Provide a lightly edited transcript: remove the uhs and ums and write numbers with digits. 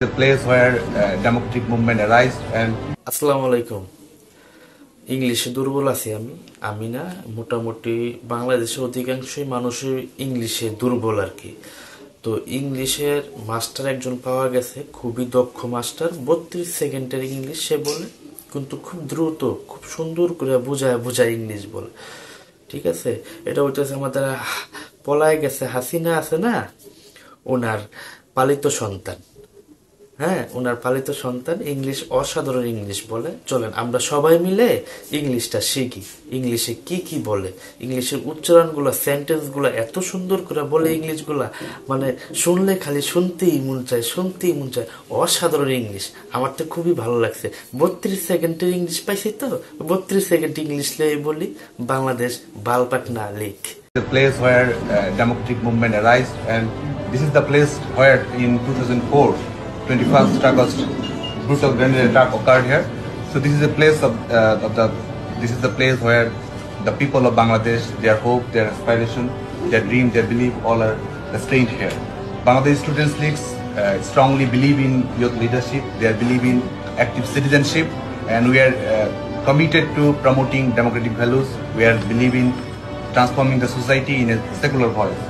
The place where democratic movement arised and আসসালামু আলাইকুম। ইংলিশে দুর্বল আছি আমি না, মোটামুটি বাংলাদেশের অধিকাংশই মানুষের ইংলিশে দুর্বল আর কি। তো ইংলিশের মাস্টার একজন পাওয়া গেছে, খুবই দক্ষ মাস্টার। 32 সেকেন্ডের ইংলিশ সে বলে, কিন্তু খুব দ্রুত, খুব সুন্দর করে বুঝায় ইংলিশ বলে। ঠিক আছে, এটা হইতেছে আমাদের পলায় গেছে হাসিনা আছে না, ওনার পালিত সন্তান। হ্যাঁ, ওনার পালিত সন্তান ইংলিশ অসাধারণ ইংলিশ বলে। চলেন আমরা সবাই মিলে ইংলিশটা শিখি। ইংলিশে কি কি বলে, ইংলিশের উচ্চারণগুলো, সেন্টেন্সগুলো এত সুন্দর করে বলে ইংলিশগুলা, মানে শুনলে খালি শুনতেই মন চায়। অসাধারণ ইংলিশ, আমার তো খুবই ভালো লাগছে। 32 সেকেন্ডের ইংলিশ পাইছি, তো 32 সেকেন্ড ইংলিশ লেই বলি, Bangladesh Balpatna lake. the place where democratic movement arised, and this is the place where in 2004, 21st August, brutal grenade attack occurred here. So this is a place this is the place where the people of Bangladesh, their hope, their aspiration, their dream, their belief, all are sustained here. Bangladesh Students Leagues strongly believe in youth leadership. They believe in active citizenship, and we are committed to promoting democratic values. We are believing transforming the society in a secular voice.